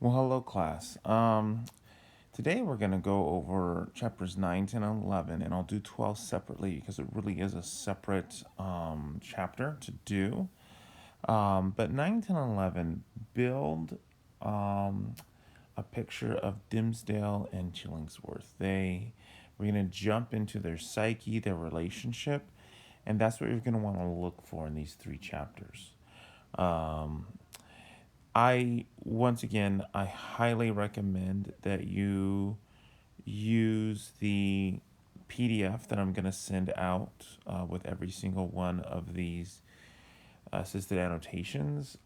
Well, hello, class. Today we're going to go over chapters 9, 10, and 11, and I'll do 12 separately because it really is a separate chapter to do. But 9, 10, and 11 build um, a picture of Dimmesdale and Chillingsworth. We're going to jump into their psyche, their relationship, and that's what you're going to want to look for in these three chapters. Um, once again, I highly recommend that you use the PDF that I'm going to send out with every single one of these assisted annotations.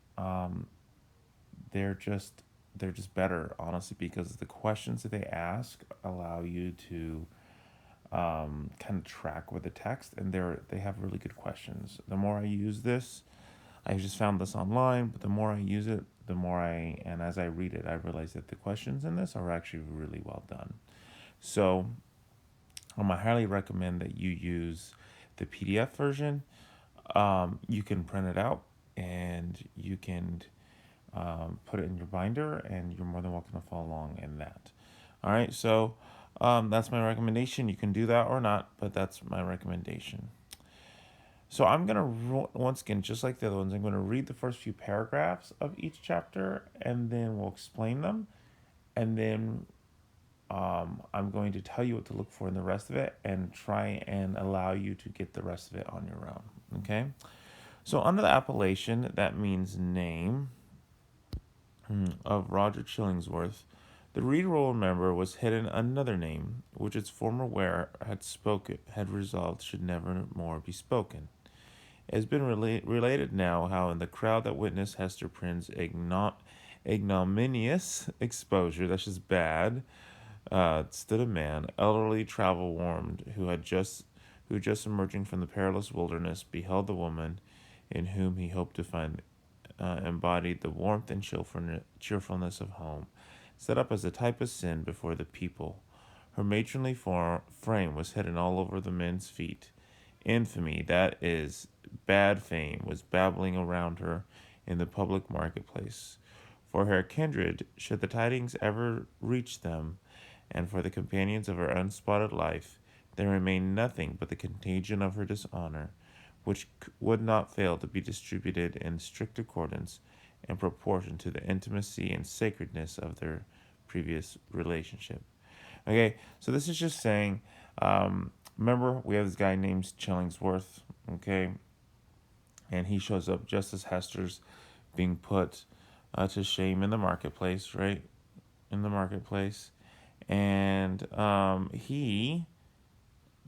They're just they're just better, honestly, because the questions that they ask allow you to kind of track with the text, and they have really good questions. The more I use this, I just found this online, but the more I use it, and as I read it, I realize that the questions in this are actually really well done. So I highly recommend that you use the PDF version. You can print it out and you can put it in your binder, and you're more than welcome to follow along in that. All right, so that's my recommendation. You can do that or not, but that's my recommendation. So I'm going to, once again, just like the other ones, I'm going to read the first few paragraphs of each chapter and then we'll explain them. And then I'm going to tell you what to look for in the rest of it and try and allow you to get the rest of it on your own. Okay? So under the appellation, that means name of Roger Chillingsworth, the reader will remember was hidden another name, which its former wearer had resolved should never more be spoken. It has been related now how in the crowd that witnessed Hester Prynne's ignominious exposure, that's just bad, stood a man, elderly, travel warmed, who just emerging from the perilous wilderness, beheld the woman in whom he hoped to find embodied the warmth and cheerfulness of home, set up as a type of sin before the people. Her matronly frame was hidden all over the men's feet. Infamy, that is, bad fame, was babbling around her in the public marketplace. For her kindred, should the tidings ever reach them, and for the companions of her unspotted life, there remained nothing but the contagion of her dishonor, which would not fail to be distributed in strict accordance and proportion to the intimacy and sacredness of their previous relationship. Okay, so this is just saying, remember, we have this guy named Chillingsworth, okay, and he shows up just as Hester's being put to shame in the marketplace, right? In the marketplace. And he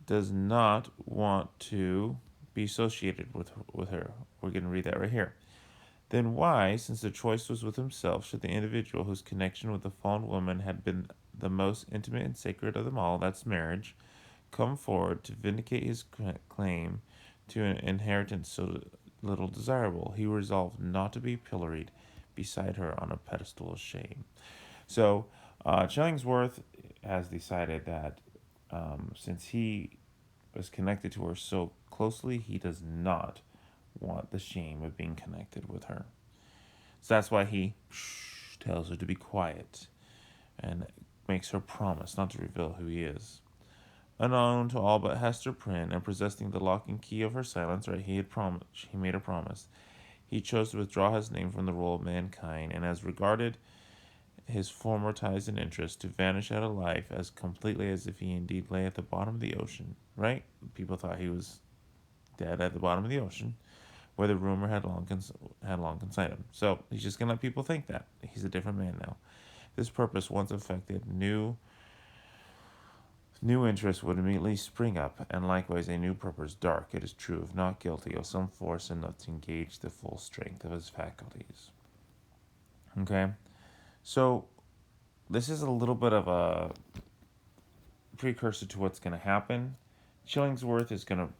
does not want to be associated with her. We're going to read that right here. Then why, since the choice was with himself, should the individual whose connection with the fallen woman had been the most intimate and sacred of them all, that's marriage, come forward to vindicate his claim to an inheritance so little desirable? He resolved not to be pilloried beside her on a pedestal of shame. So, Chillingsworth has decided that since he was connected to her so closely, he does not want the shame of being connected with her. So that's why he tells her to be quiet and makes her promise not to reveal who he is. Unknown to all but Hester Prynne, and possessing the lock and key of her silence, right? He made a promise. He chose to withdraw his name from the roll of mankind, and as regarded his former ties and interests, to vanish out of life as completely as if he indeed lay at the bottom of the ocean. Right? People thought he was dead at the bottom of the ocean, where the rumor had long consigned him. So he's just gonna let people think that he's a different man now. This purpose once effected, new interest would immediately spring up, and likewise a new purpose, dark, it is true, if not guilty, of some force enough to engage the full strength of his faculties. Okay, so this is a little bit of a precursor to what's going to happen. Chillingsworth is going to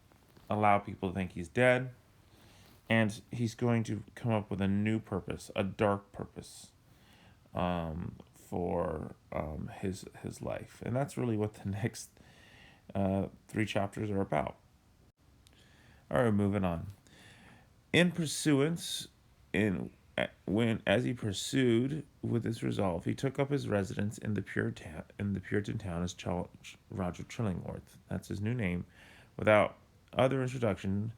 allow people to think he's dead, and he's going to come up with a new purpose, a dark purpose, for his life, and that's really what the next three chapters are about. All right, moving on. In Pursuance, in as he pursued with this resolve, he took up his residence in the Puritan town as Roger Chillingworth. That's his new name, without other introduction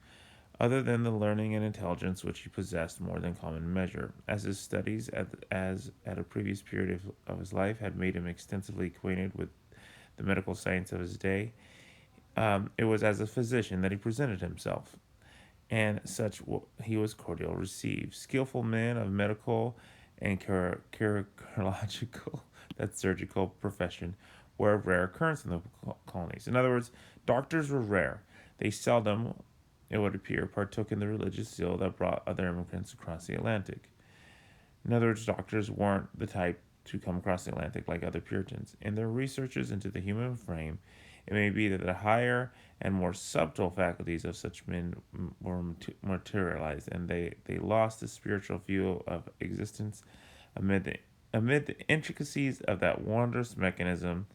other than the learning and intelligence which he possessed more than common measure, as his studies at a previous period of his life had made him extensively acquainted with the medical science of his day. It was as a physician that he presented himself, and such he was cordially received. Skillful men of medical and chirurgical, that surgical profession, were of rare occurrence in the colonies. In other words, doctors were rare. They seldom, it would appear, partook in the religious zeal that brought other immigrants across the Atlantic. In other words, doctors weren't the type to come across the Atlantic like other Puritans. In their researches into the human frame, it may be that the higher and more subtle faculties of such men were materialized, and they lost the spiritual view of existence amid the intricacies of that wondrous mechanism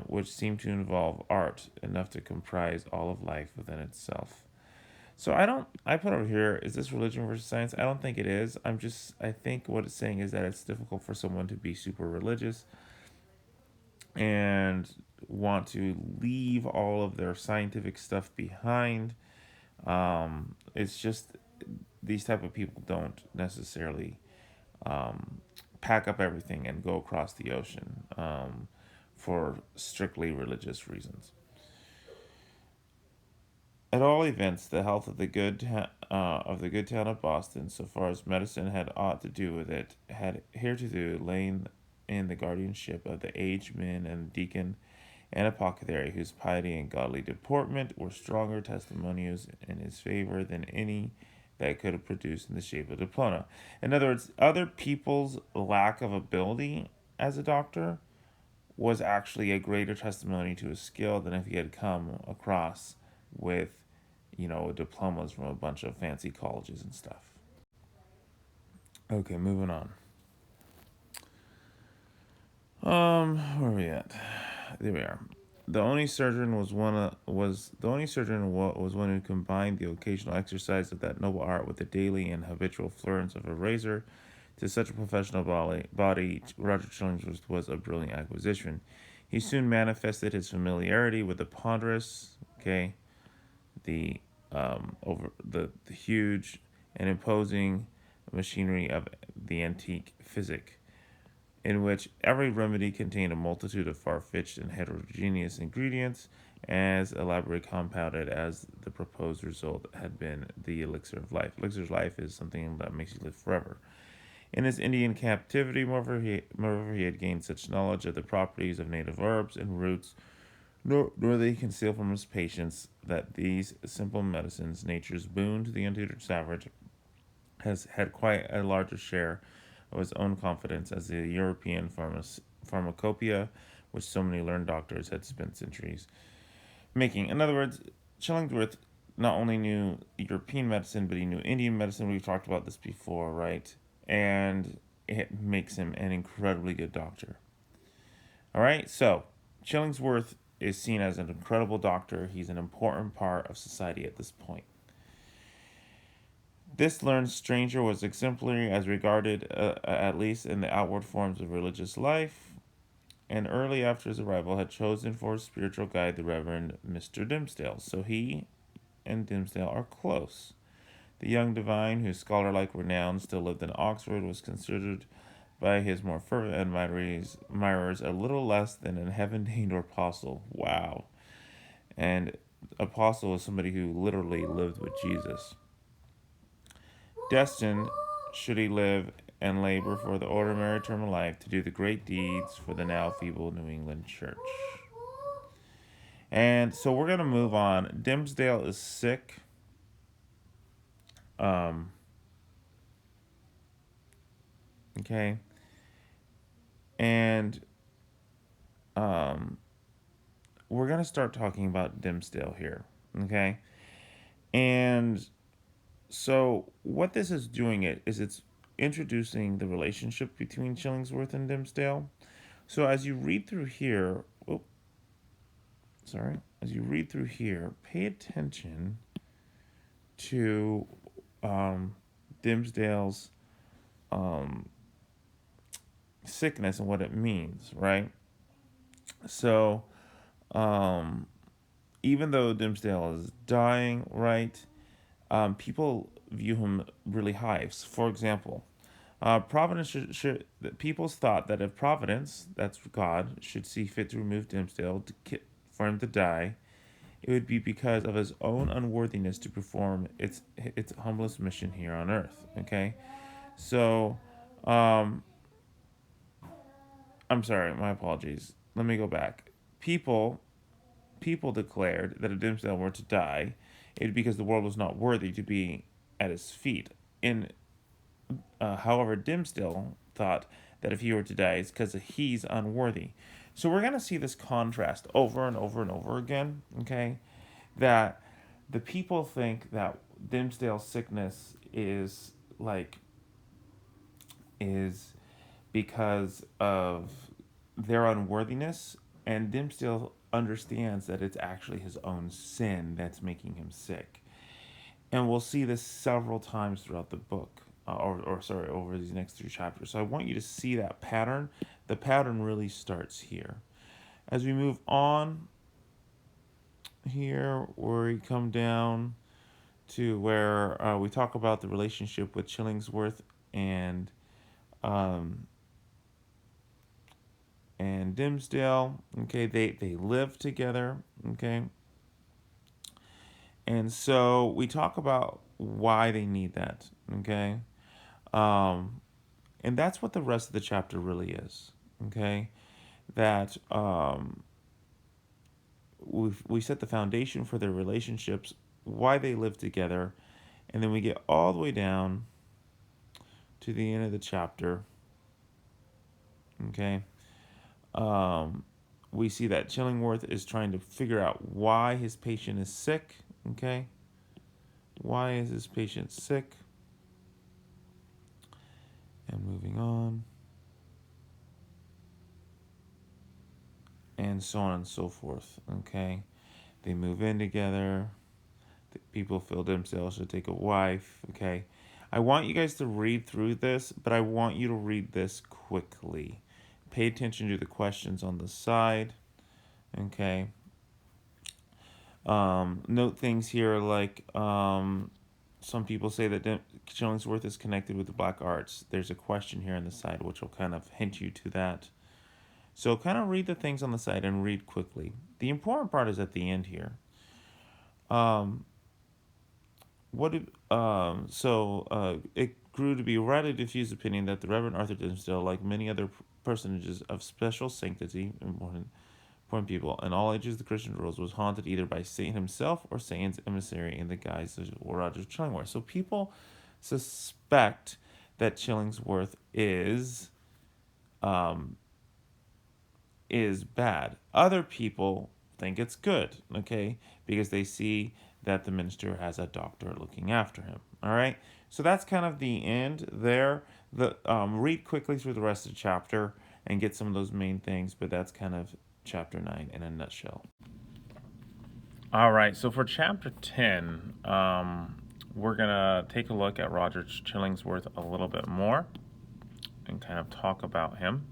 which seemed to involve art enough to comprise all of life within itself. So I put over here, is this religion versus science? I don't think it is. I think what it's saying is that it's difficult for someone to be super religious and want to leave all of their scientific stuff behind. It's just these type of people don't necessarily pack up everything and go across the ocean for strictly religious reasons. At all events, the health of the good town of Boston, so far as medicine had aught to do with it, had heretofore lain in the guardianship of the aged men and deacon and apothecary, whose piety and godly deportment were stronger testimonials in his favor than any that could have produced in the shape of diploma. In other words, other people's lack of ability as a doctor was actually a greater testimony to his skill than if he had come across with, diplomas from a bunch of fancy colleges and stuff. Okay, moving on. Where are we at? There we are. The only surgeon was one who combined the occasional exercise of that noble art with the daily and habitual flourish of a razor. To such a professional body, Roger Chillingworth was a brilliant acquisition. He soon manifested his familiarity with the ponderous, the the huge and imposing machinery of the antique physic, in which every remedy contained a multitude of far-fetched and heterogeneous ingredients, as elaborately compounded as the proposed result had been the elixir of life. Elixir of life is something that makes you live forever. In his Indian captivity, moreover, he had gained such knowledge of the properties of native herbs and roots, nor they conceal from his patients that these simple medicines, nature's boon to the untutored savage, has had quite a larger share of his own confidence as the European pharmacopoeia, which so many learned doctors had spent centuries making. In other words, Chillingworth not only knew European medicine, but he knew Indian medicine. We've talked about this before, right? And it makes him an incredibly good doctor. All right, so Chillingworth is seen as an incredible doctor. He's an important part of society at this point. This learned stranger was exemplary as regarded, at least in the outward forms of religious life, and early after his arrival had chosen for his spiritual guide the Reverend Mr. Dimmesdale. So he and Dimmesdale are close. The young divine, whose scholar-like renown still lived in Oxford, was considered by his more fervent admirers a little less than a heaven-ordained apostle. Wow. And apostle is somebody who literally lived with Jesus. Destined, should he live and labor for the ordinary term of life, to do the great deeds for the now feeble New England church. And so we're going to move on. Dimmesdale is sick. Okay. And we're going to start talking about Dimmesdale here. Okay. And so what this is doing is it's introducing the relationship between Chillingworth and Dimmesdale. So as you read through here, as you read through here, pay attention to Dimmesdale's um, sickness and what it means, right? So, um, even though Dimmesdale is dying, right, people view him really high. For example, Providence people's thought that if Providence, that's God, should see fit to remove Dimmesdale for him to die, it would be because of his own unworthiness to perform its humblest mission here on Earth. Okay, so um, I'm sorry, my apologies. Let me go back. People declared that if Dimmesdale were to die, it would be because the world was not worthy to be at his feet. However, Dimmesdale thought that if he were to die, it's because he's unworthy. So we're gonna see this contrast over and over and over again. Okay, that the people think that Dimmesdale's sickness is because of their unworthiness, and Dimmesdale understands that it's actually his own sin that's making him sick. And we'll see this several times throughout the book, over these next three chapters. So I want you to see that pattern. The pattern really starts here. As we move on here, where we come down to where we talk about the relationship with Chillingsworth and um, Dimmesdale. Okay, they live together. Okay, and so we talk about why they need that. Okay, um, and that's what the rest of the chapter really is. Okay, that we set the foundation for their relationships, why they live together, and then we get all the way down to the end of the chapter. Okay, um, we see that Chillingworth is trying to figure out why his patient is sick. Okay, why is his patient sick? And moving on, and so on and so forth. Okay, they move in together. People feel themselves should take a wife. Okay, I want you guys to read through this, but I want you to read this quickly. Pay attention to the questions on the side. Okay. Note things here like some people say that Chillingsworth is connected with the black arts. There's a question here on the side which will kind of hint you to that. So kind of read the things on the side and read quickly. The important part is at the end here. Um, it grew to be a widely diffused opinion that the Reverend Arthur Dimmesdale, like many other personages of special sanctity, important people, in all ages of the Christian world, was haunted either by Satan himself or Satan's emissary in the guise of Roger Chillingworth. So people suspect that Chillingsworth um, is bad. Other people think it's good, okay, because they see that the minister has a doctor looking after him. All right, so that's kind of the end there. Read quickly through the rest of the chapter and get some of those main things, but that's kind of chapter 9 in a nutshell. All right, so for chapter 10, we're gonna take a look at Roger Chillingsworth a little bit more and kind of talk about him.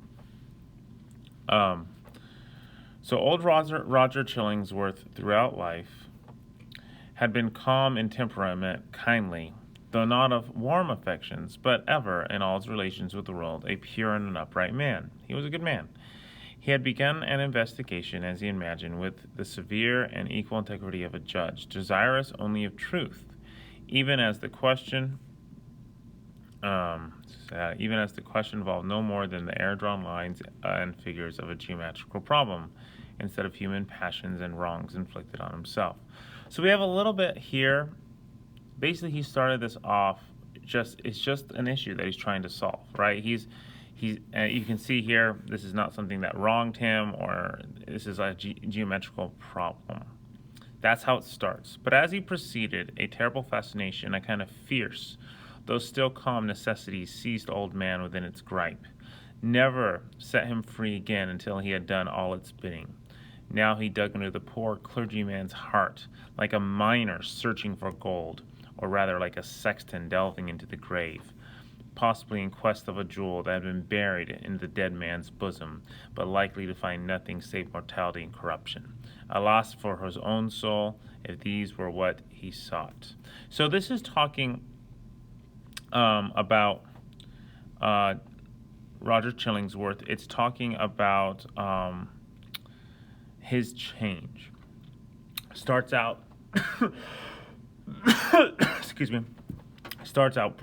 So old Roger Chillingsworth throughout life had been calm in temperament, kindly, though not of warm affections, but ever, in all his relations with the world, a pure and an upright man. He was a good man. He had begun an investigation, as he imagined, with the severe and equal integrity of a judge, desirous only of truth, even as the question involved no more than the air-drawn lines and figures of a geometrical problem, instead of human passions and wrongs inflicted on himself. So we have a little bit here. Basically, he started this off it's just an issue that he's trying to solve, right? He's you can see here, this is not something that wronged him, or this is a geometrical problem. That's how it starts. But as he proceeded, a terrible fascination, a kind of fierce, though still calm necessity, seized the old man within its gripe. Never set him free again until he had done all its bidding. Now he dug into the poor clergyman's heart, like a miner searching for gold, or rather like a sexton delving into the grave. possibly in quest of a jewel that had been buried in the dead man's bosom, but likely to find nothing save mortality and corruption. A loss for his own soul, if these were what he sought. So this is talking about Roger Chillingsworth. It's talking about his change. Starts out, excuse me, starts out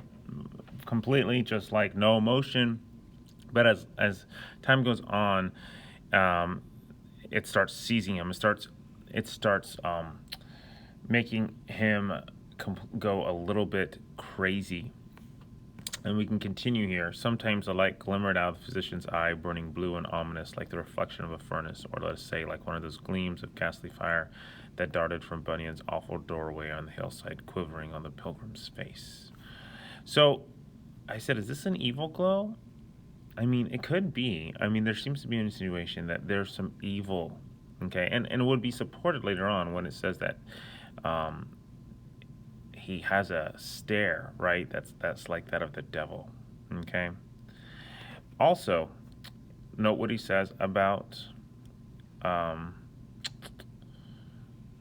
completely just like no emotion, but as time goes on, it starts seizing him. It starts making him go a little bit crazy. And we can continue here. Sometimes a light glimmered out of the physician's eye, burning blue and ominous, like the reflection of a furnace, or let us say, like one of those gleams of ghastly fire that darted from Bunyan's awful doorway on the hillside, quivering on the pilgrim's face. So, I said, is this an evil glow? I mean, it could be. I mean, there seems to be an insinuation that there's some evil, okay? And it would be supported later on when it says that he has a stare, right? That's like that of the devil, okay? Also, note what he says about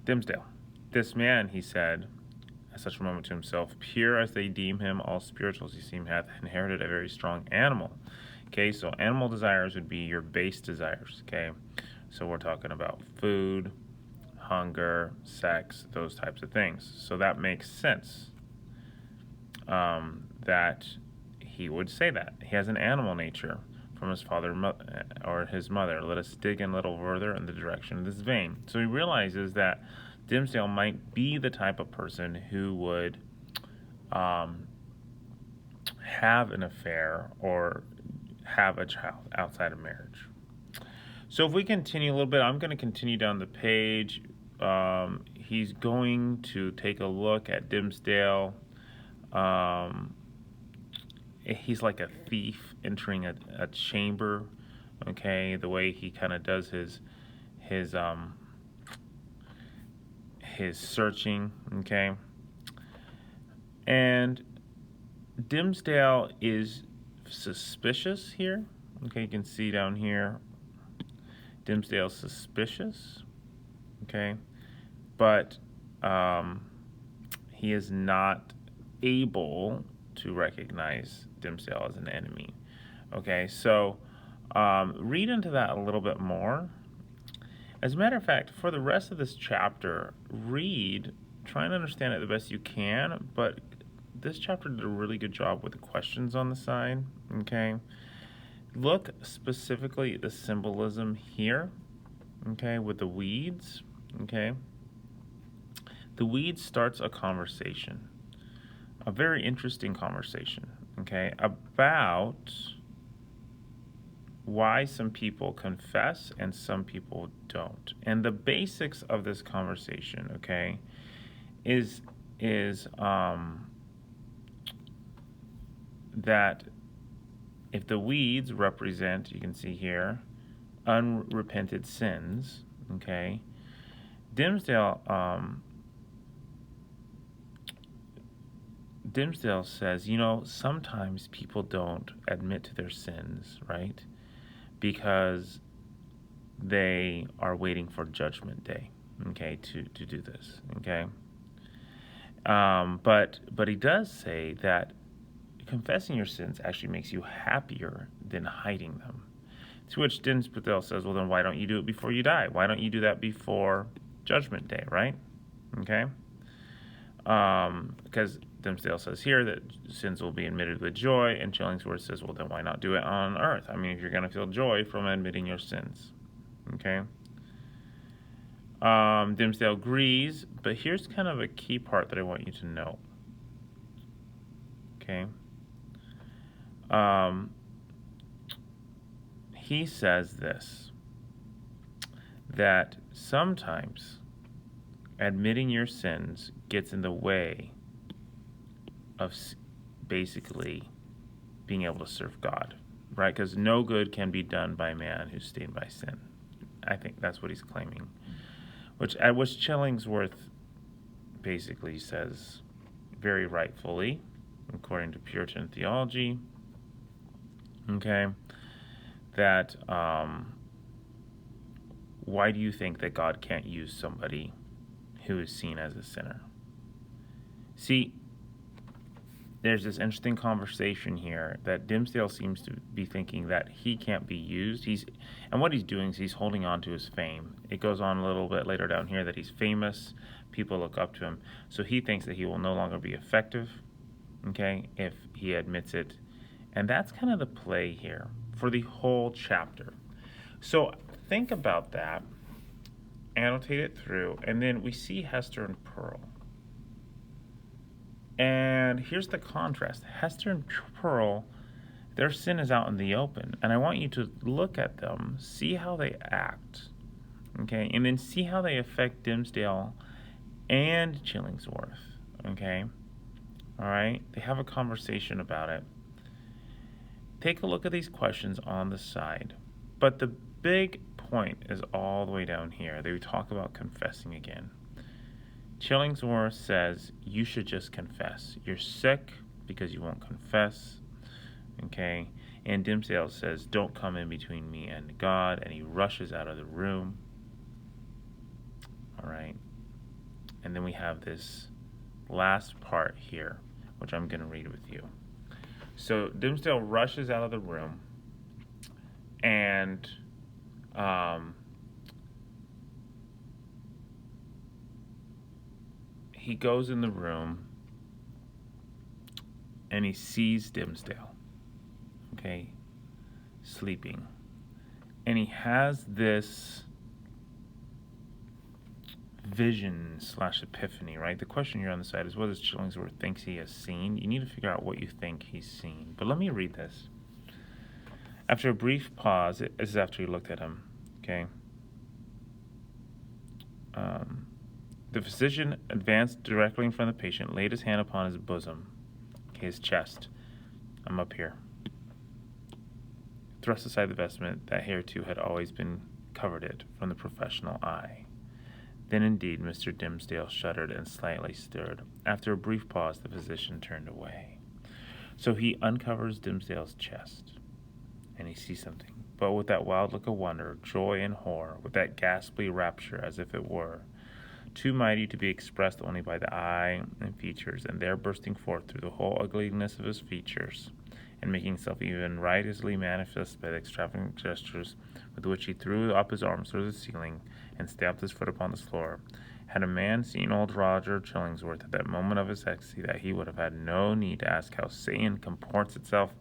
Dimmesdale. This man, he said, at such a moment to himself, pure as they deem him, all spirituals he seemed hath inherited a very strong animal. Okay, so animal desires would be your base desires, okay? So we're talking about food, hunger, sex, those types of things. So that makes sense that he would say that. He has an animal nature from his father or his mother. Let us dig in a little further in the direction of this vein. So he realizes that Dimmesdale might be the type of person who would have an affair or have a child outside of marriage. So if we continue a little bit, I'm going to continue down the page. He's going to take a look at Dimmesdale. He's like a thief entering a chamber, okay? The way he kind of does his searching, okay? And Dimmesdale is suspicious here. Okay, you can see down here, Dimmesdale's suspicious, okay? But he is not able to recognize Dimmesdale as an enemy, okay? So read into that a little bit more. As a matter of fact, for the rest of this chapter, try and understand it the best you can, but this chapter did a really good job with the questions on the side, okay? Look specifically at the symbolism here, okay, with the weeds, okay? The weeds starts a conversation, a very interesting conversation, okay, about why some people confess and some people don't. And the basics of this conversation, okay, is that if the weeds represent, you can see here, unrepented sins, okay, Dimmesdale says, you know, sometimes people don't admit to their sins, right? Because they are waiting for Judgment Day, okay, to do this, okay? But he does say that confessing your sins actually makes you happier than hiding them. To which Dimmesdale says, well, then why don't you do it before you die? Why don't you do that before Judgment Day, right? Okay? Because Dimmesdale says here that sins will be admitted with joy, and Chillingsworth says, well, then why not do it on earth? I mean, if you're going to feel joy from admitting your sins, okay? Dimmesdale agrees, but here's kind of a key part that I want you to know, okay? He says this, that sometimes admitting your sins gets in the way of basically being able to serve God, right? Because no good can be done by man who's stained by sin. I think that's what he's claiming, which Chillingsworth basically says very rightfully, according to Puritan theology. Okay, that why do you think that God can't use somebody who is seen as a sinner? See, there's this interesting conversation here that Dimmesdale seems to be thinking that he can't be used. And what he's doing is he's holding on to his fame. It goes on a little bit later down here that he's famous. People look up to him. So he thinks that he will no longer be effective, okay, if he admits it. And that's kind of the play here for the whole chapter. So think about that, annotate it through, and then we see Hester and Pearl. And here's the contrast. Hester and Pearl, their sin is out in the open. And I want you to look at them, see how they act, okay? And then see how they affect Dimmesdale and Chillingsworth, okay? All right? They have a conversation about it. Take a look at these questions on the side. But the big point is all the way down here. They talk about confessing again. Chillingsworth says, you should just confess. You're sick because you won't confess, okay? And Dimmesdale says, don't come in between me and God, and he rushes out of the room, all right? And then we have this last part here, which I'm going to read with you. So Dimmesdale rushes out of the room, and he goes in the room and he sees Dimmesdale, okay, sleeping. And he has this vision / epiphany, right? The question here on the side is, what does Chillingsworth thinks he has seen? You need to figure out what you think he's seen. But let me read this. After a brief pause, this is after he looked at him, okay? The physician advanced directly in front of the patient, laid his hand upon his bosom, his chest. I'm up here. Thrust aside the vestment that hitherto had always been covered it from the professional eye. Then indeed Mr. Dimmesdale shuddered and slightly stirred. After a brief pause, the physician turned away. So he uncovers Dimmesdale's chest, and he sees something, but with that wild look of wonder, joy, and horror, with that ghastly rapture as if it were too mighty to be expressed only by the eye and features, and there bursting forth through the whole ugliness of his features, and making himself even riotously manifest by the extravagant gestures with which he threw up his arms toward the ceiling and stamped his foot upon the floor, had a man seen old Roger Chillingsworth at that moment of his ecstasy, that he would have had no need to ask how Satan comports itself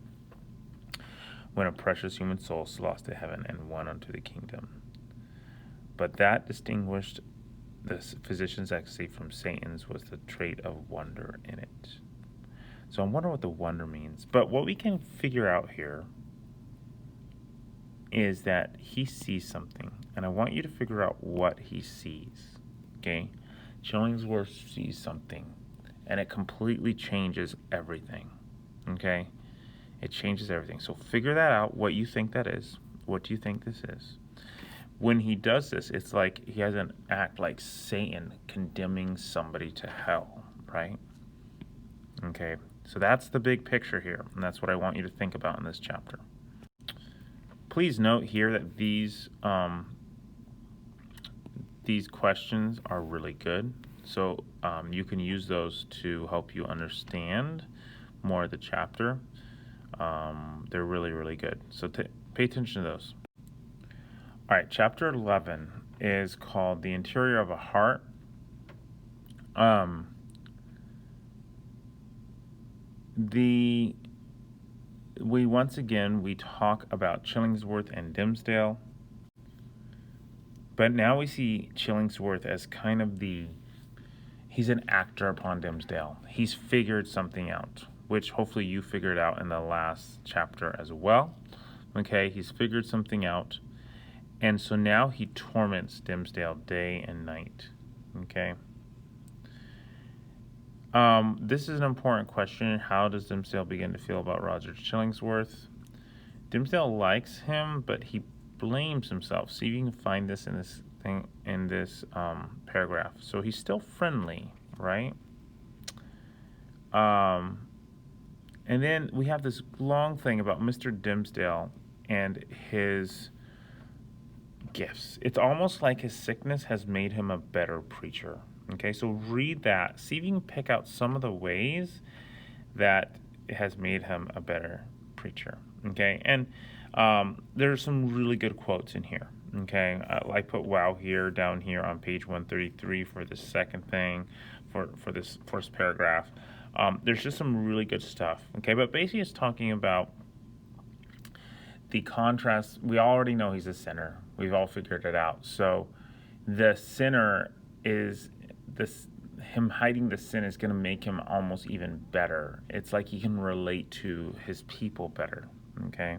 when a precious human soul is lost to heaven and won unto the kingdom. But that distinguished the physician's ecstasy from Satan's was the trait of wonder in it. So I'm wondering what the wonder means. But what we can figure out here is that he sees something. And I want you to figure out what he sees. Okay? Chillingsworth sees something. And it completely changes everything. Okay? It changes everything. So figure that out, what you think that is. What do you think this is? When he does this, it's like he has an act like Satan condemning somebody to hell, right? Okay, so that's the big picture here, and that's what I want you to think about in this chapter. Please note here that these questions are really good, so you can use those to help you understand more of the chapter. They're really, really good, so pay attention to those. All right, chapter 11 is called The Interior of a Heart. We talk about Chillingsworth and Dimmesdale, but now we see Chillingsworth as kind of he's an actor upon Dimmesdale. He's figured something out, which hopefully you figured out in the last chapter as well. Okay, he's figured something out. And so now he torments Dimmesdale day and night, okay? This is an important question. How does Dimmesdale begin to feel about Roger Chillingsworth? Dimmesdale likes him, but he blames himself. See if you can find this in this paragraph. So he's still friendly, right? And then we have this long thing about Mr. Dimmesdale and his gifts. It's almost like his sickness has made him a better preacher. Okay, so read that. See if you can pick out some of the ways that it has made him a better preacher. Okay, and there's some really good quotes in here. Okay, I put wow here down here on page 133 for the second thing, for this first paragraph. There's just some really good stuff. Okay, but basically it's talking about the contrast. We already know he's a sinner. We've all figured it out. So the sinner is this, him hiding the sin is going to make him almost even better. It's like he can relate to his people better. Okay.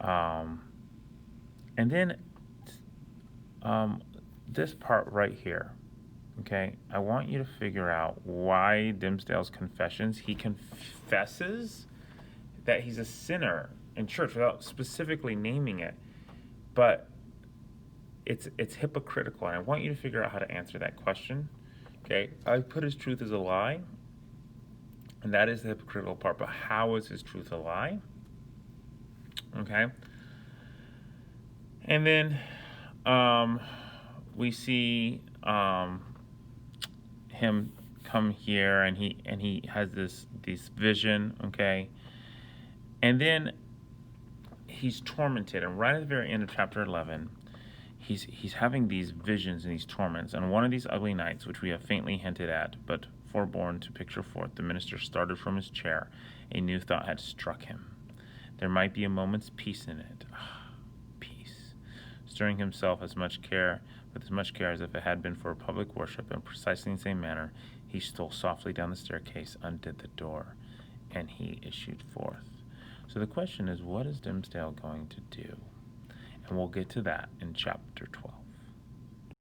And then this part right here. Okay, I want you to figure out why Dimmesdale's confessions, he confesses that he's a sinner in church without specifically naming it, but it's hypocritical, and I want you to figure out how to answer that question. Okay, I put his truth as a lie, and that is the hypocritical part, but how is his truth a lie? Okay, and then we see him come here, and he has this vision. Okay, and then he's tormented, and right at the very end of chapter 11, he's having these visions and these torments. And one of these ugly nights, which we have faintly hinted at, but forborne to picture forth, the minister started from his chair. A new thought had struck him. There might be a moment's peace in it. Peace. Stirring himself with as much care as if it had been for a public worship, in precisely the same manner, he stole softly down the staircase, undid the door, and he issued forth. So the question is, what is Dimmesdale going to do? And we'll get to that in chapter 12.